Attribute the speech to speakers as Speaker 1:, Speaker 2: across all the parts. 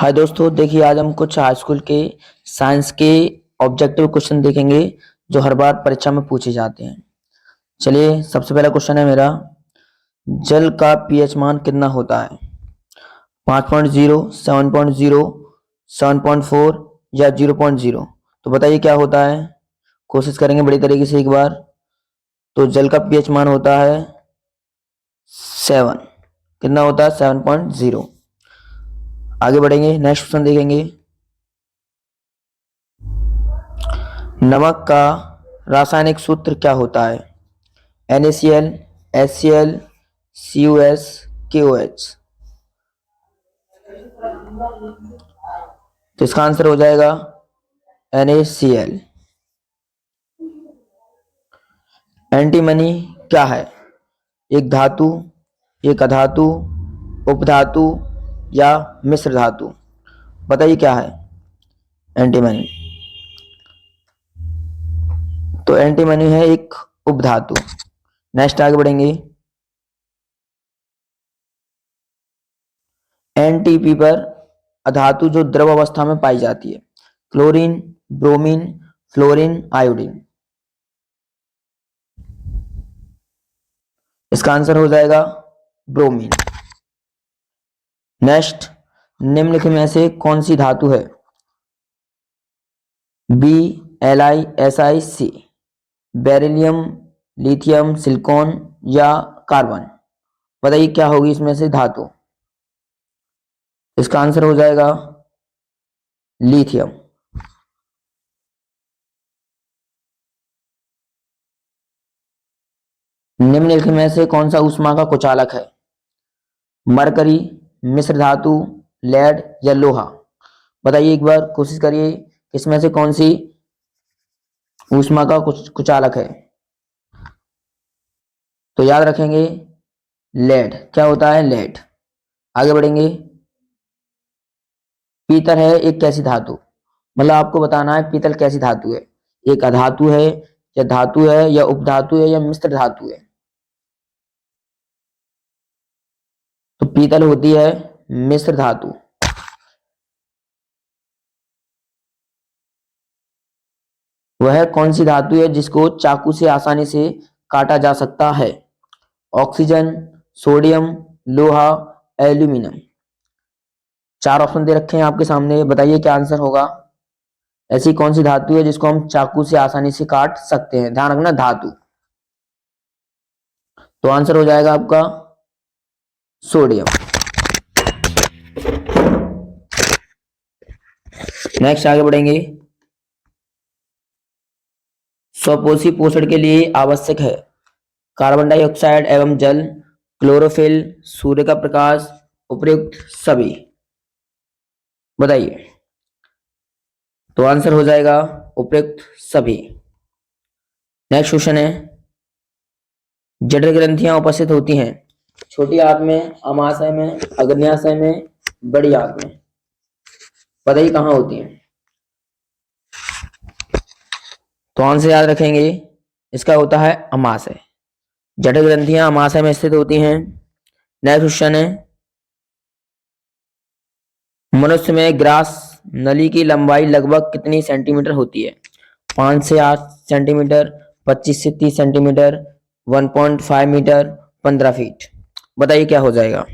Speaker 1: हाय दोस्तों, देखिए आज हम कुछ हाई स्कूल के साइंस के ऑब्जेक्टिव क्वेश्चन देखेंगे जो हर बार परीक्षा में पूछे जाते हैं। चलिए, सबसे पहला क्वेश्चन है मेरा, जल का पीएच मान कितना होता है? 5.0, 7.0, 7.4 या 0.0? तो बताइए क्या होता है। कोशिश करेंगे बड़ी तरीके से एक बार। तो जल का पीएच मान होता है 7। कितना होता है? 7.0। आगे बढ़ेंगे, नेक्स्ट क्वेश्चन देखेंगे। नमक का रासायनिक सूत्र क्या होता है? NaCl, HCl, CuS, KOH? तो इसका आंसर हो जाएगा NaCl। एंटीमनी क्या है? एक धातु, एक अधातु, उपधातु या मिश्र धातु? बताइए क्या है एंटीमनी। तो एंटीमनी है एक उपधातु। नेक्स्ट आगे बढ़ेंगे। एनटीपी पर अधातु जो द्रव अवस्था में पाई जाती है, क्लोरीन, ब्रोमीन, फ्लोरीन, आयोडीन? इसका आंसर हो जाएगा ब्रोमीन। नेक्स्ट, निम्नलिखित में से कौन सी धातु है? B, Li, Si, beryllium, lithium, silicon या कार्बन? बताइए क्या होगी इसमें से धातु। इसका आंसर हो जाएगा लिथियम। निम्नलिखित में से कौन सा ऊष्मा का कुचालक है? मरकरी, मिश्र धातु, लेड या लोहा? बताइए एक बार, कोशिश करिए, इसमें से कौन सी ऊष्मा का कुचालक है? तो याद रखेंगे लेड। क्या होता है? लेड। आगे बढ़ेंगे। पीतल है एक कैसी धातु? मतलब आपको बताना है पीतल कैसी धातु है। एक अधातु है या धातु है या उपधातु है या मिश्र धातु है? तो पीतल होती है मिश्र धातु। वह कौन सी धातु है जिसको चाकू से आसानी से काटा जा सकता है? ऑक्सीजन, सोडियम, लोहा, एल्यूमिनियम? चार ऑप्शन दे रखे हैं आपके सामने, बताइए क्या आंसर होगा। ऐसी कौन सी धातु है जिसको हम चाकू से आसानी से काट सकते हैं? ध्यान रखना धातु। तो आंसर हो जाएगा आपका सोडियम। नेक्स्ट आगे बढ़ेंगे। स्वपोषी पोषण के लिए आवश्यक है कार्बन डाइऑक्साइड एवं जल, क्लोरोफिल, सूर्य का प्रकाश, उपयुक्त सभी? बताइए। तो आंसर हो जाएगा उपयुक्त सभी। नेक्स्ट क्वेश्चन है, जठर ग्रंथियां उपस्थित होती हैं छोटी आंत में, अमाशय में, अग्न्याशय में, बड़ी आंत में? बताइए कहाँ होती हैं। तो आंसर याद रखेंगे, इसका होता है अमाशय। जठर ग्रंथियां अमाशय में स्थित होती हैं। नेक्स्ट क्वेश्चन है, मनुष्य में ग्रास नली की लंबाई लगभग कितनी सेंटीमीटर होती है? 5 से 8 सेंटीमीटर, 25 से 30 सेंटीमीटर, 1.5 मीटर, 15 फीट? बताइए क्या हो जाएगा।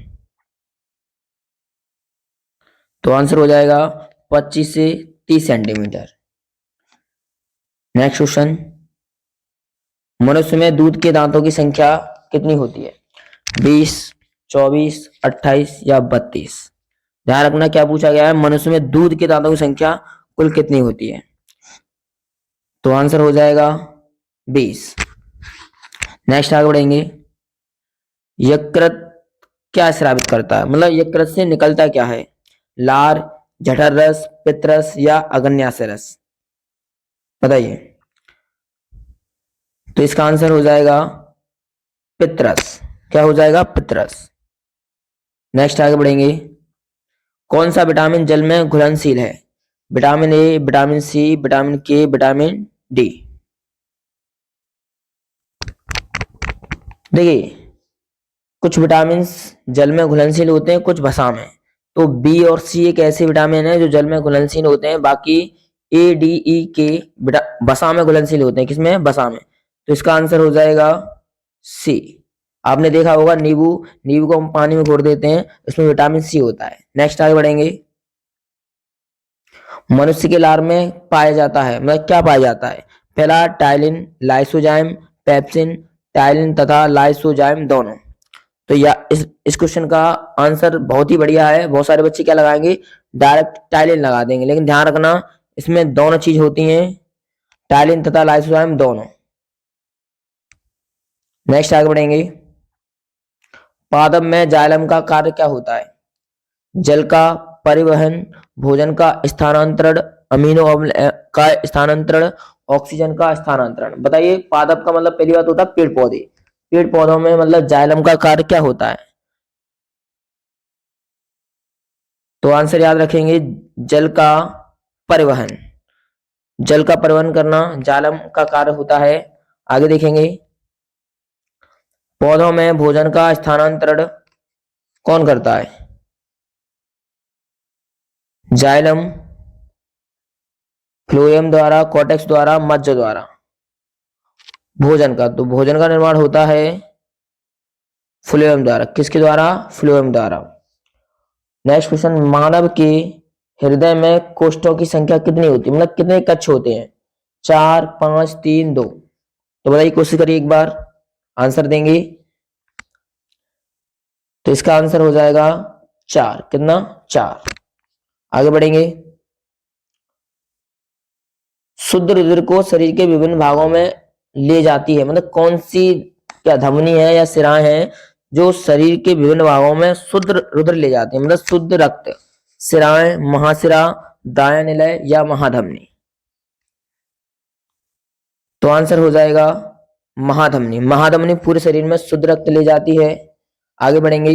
Speaker 1: तो आंसर हो जाएगा 25 से 30 सेंटीमीटर। नेक्स्ट क्वेश्चन, मनुष्य में दूध के दांतों की संख्या कितनी होती है? 20, 24, 28 या 32? ध्यान रखना क्या पूछा गया है, मनुष्य में दूध के दांतों की संख्या कुल कितनी होती है? तो आंसर हो जाएगा 20। नेक्स्ट आगे बढ़ेंगे। यकृत क्या स्रावित करता है? मतलब यकृत से निकलता क्या है? लार, जठर रस, पित्तरस या अग्न्याशय रस? बताइए। तो इसका आंसर हो जाएगा पित्तरस। क्या हो जाएगा? पित्तरस। नेक्स्ट आगे बढ़ेंगे। कौन सा विटामिन जल में घुलनशील है? Vitamin A, vitamin C, vitamin K, vitamin D? देखिए, कुछ विटामिन जल में घुलनशील होते हैं, कुछ भसा में। तो बी और सी एक ऐसे विटामिन है जो जल में घुलनशील होते हैं, बाकी ए डी ई के वसा में घुलनशील होते हैं। किसमें? वसा में। तो इसका आंसर हो जाएगा सी। आपने देखा होगा नींबू, नींबू को हम पानी में घोर देते हैं, इसमें विटामिन सी होता है। नेक्स्ट आगे बढ़ेंगे। मनुष्य के लार में पाया जाता है, मतलब क्या पाया जाता है? पहला टाइलिन, लाइसोजाइम, पेप्सिन, टाइलिन तथा लाइसोजाइम दोनों। तो या इस क्वेश्चन का आंसर बहुत ही बढ़िया है। बहुत सारे बच्चे क्या लगाएंगे? डायरेक्ट टाइलिन लगा देंगे, लेकिन ध्यान रखना इसमें दोनों चीज होती हैं, टाइलिन तथा लाइसोजाइम दोनों। नेक्स्ट आगे बढ़ेंगे। पादप में जाइलम का कार्य क्या होता है? जल का परिवहन, भोजन का स्थानांतरण, अमीनो अम्ल का स्थानांतरण, ऑक्सीजन का स्थानांतरण। बताइए, पादप का मतलब पहली बात होता है पेड़ पौधे। पेड़ पौधों में मतलब जाइलम का कार्य क्या होता है? तो आंसर याद रखेंगे, जल का परिवहन। जल का परिवहन करना जाइलम का कार्य होता है। आगे देखेंगे। पौधों में भोजन का स्थानांतरण कौन करता है? जाइलम, फ्लोएम द्वारा, कॉर्टेक्स द्वारा, मज्जा द्वारा। भोजन का, तो भोजन का निर्माण होता है फ्लोएम द्वारा। किसके द्वारा? फ्लोएम द्वारा। Next question. मानव के हृदय में कोष्ठों की संख्या कितनी होती है, मतलब कितने कक्ष होते हैं? 4, 5, 3, 2। तो बताइए, कोशिश करिए एक बार आंसर देंगे। तो इसका आंसर हो जाएगा 4। कितना? 4। आगे बढ़ेंगे। शुद्ध रुधिर को शरीर के विभिन्न भागों में ले जाती है, मतलब कौन सी क्या धमनी है या सिराएं हैं जो शरीर के विभिन्न भागों में शुद्ध रुधिर ले जाती है, मतलब शुद्ध रक्त? सिराएं, महासिरा, दाया निलय या महाधमनी। तो आंसर हो जाएगा महाधमनी। महाधमनी पूरे शरीर में शुद्ध रक्त ले जाती है। आगे बढ़ेंगे।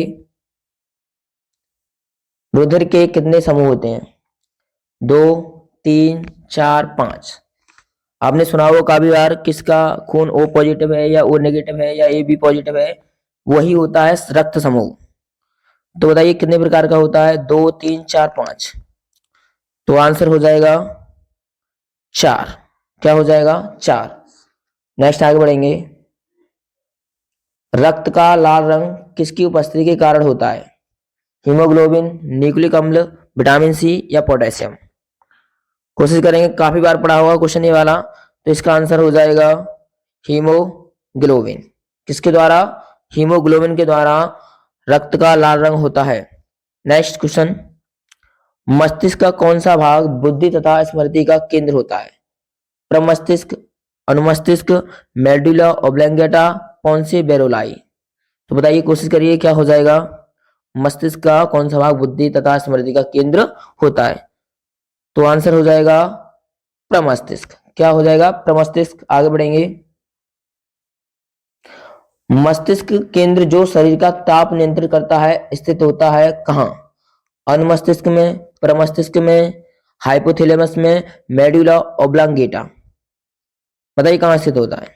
Speaker 1: रुधिर के कितने समूह होते हैं? 2, 3, 4, 5। आपने सुना होगा काफी बार, किसका खून ओ पॉजिटिव है या ओ नेगेटिव है या ए बी पॉजिटिव है? वही होता है रक्त समूह। तो बताइए कितने प्रकार का होता है? 2, 3, 4, 5। तो आंसर हो जाएगा 4। क्या हो जाएगा? 4। नेक्स्ट आगे बढ़ेंगे। रक्त का लाल रंग किसकी उपस्थिति के कारण होता है? हीमोग्लोबिन, न्यूक्लिक अम्ल, विटामिन सी या पोटेशियम। कोशिश करेंगे, काफी बार पढ़ा होगा क्वेश्चन ये वाला। तो इसका आंसर हो जाएगा हीमोग्लोबिन। किसके द्वारा? हीमोग्लोबिन के द्वारा रक्त का लाल रंग होता है। Next question. मस्तिष्क का कौन सा भाग बुद्धि तथा स्मृति का केंद्र होता है? प्रमस्तिष्क, अनुमस्तिष्क, मेडुला ऑब्लंगेटा, पोंसे बेरोलाई। तो बताइए, कोशिश करिए क्या हो जाएगा? मस्तिष्क का कौन सा भाग बुद्धि तथा स्मृति का केंद्र होता है? तो आंसर हो जाएगा प्रमस्तिष्क। क्या हो जाएगा? प्रमस्तिष्क। आगे बढ़ेंगे। मस्तिष्क केंद्र जो शरीर का ताप नियंत्रित करता है स्थित होता है कहाँ? अनुमस्तिष्क में, प्रमस्तिष्क में, हाइपोथैलेमस में, मेडुला ऑब्लंगेटा। बताइए कहाँ स्थित होता है?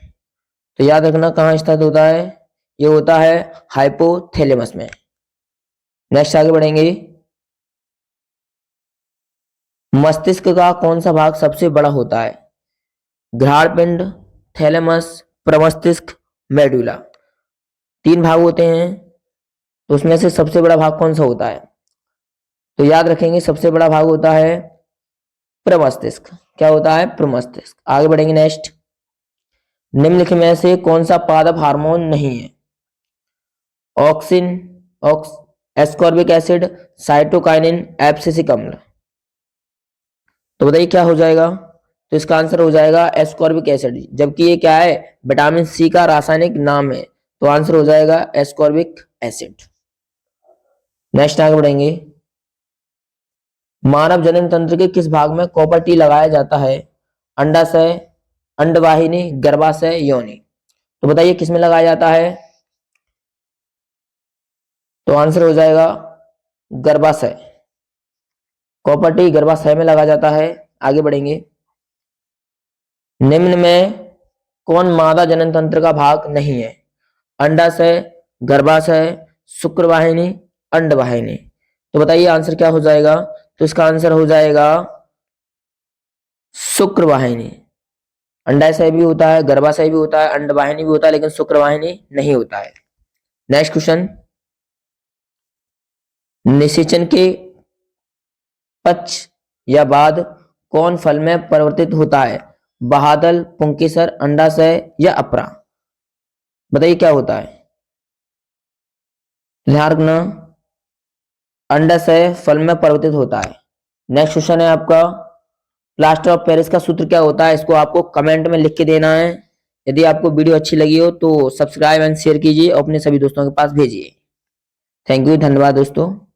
Speaker 1: तो याद रखना कहाँ स्थित होता है, ये होता है हाइपोथैलेमस में। नेक्स्ट आगे बढ़ेंगे। मस्तिष्क का कौन सा भाग सबसे बड़ा होता है? घ्राण पिंड, थैलेमस, प्रमस्तिष्क, मेडुला। 3 भाग होते हैं, तो उसमें से सबसे बड़ा भाग कौन सा होता है? तो याद रखेंगे, सबसे बड़ा भाग होता है प्रमस्तिष्क। क्या होता है? प्रमस्तिष्क। आगे बढ़ेंगे। नेक्स्ट। निम्नलिखित में से कौन सा पादप हार्मोन नहीं है? Auxin, ascorbic acid, cytokinin, abscisic अम्ल। तो बताइए क्या हो जाएगा? तो इसका आंसर हो जाएगा एस्कॉर्बिक एसिड, जबकि ये क्या है? विटामिन सी का रासायनिक नाम है। तो आंसर हो जाएगा एस्कॉर्बिक एसिड। नेक्स्ट आगे बढ़ेंगे। मानव जनन तंत्र के किस भाग में कॉपर टी लगाया जाता है? अंडाशय, अंडवाहिनी, गर्भाशय, योनि। तो बताइए किसमें लगाया जाता है? तो आंसर हो जाएगा गर्भाशय। कॉपर टी गर्भाशय में लगाया जाता है। आगे बढ़ेंगे। निम्न में कौन मादा जनन तंत्र का भाग नहीं है? अंडाशय, गर्भाशय, शुक्रवाहिनी, अंडवाहिनी। तो बताइए आंसर क्या हो जाएगा। तो इसका आंसर हो जाएगा शुक्रवाहिनी। अंडाशय भी होता है, गर्भाशय भी होता है, अंडवाहिनी भी होता है, लेकिन शुक्रवाहिनी नहीं होता है। नेक्स्ट क्वेश्चन, निषेचन के पक्ष या बाद कौन फल में परिवर्तित होता है? बादल, पुंकेसर, अंडाशय या अपरा? बताइए क्या होता है। ध्यान रखना, अंडाशय फल में परिवर्तित होता है। नेक्स्ट क्वेश्चन है आपका, प्लास्टर ऑफ पेरिस का सूत्र क्या होता है? इसको आपको कमेंट में लिख के देना है। यदि आपको वीडियो अच्छी लगी हो तो सब्सक्राइब एंड शेयर कीजिए और अपने सभी दोस्तों के पास भेजिए। थैंक यू, धन्यवाद दोस्तों।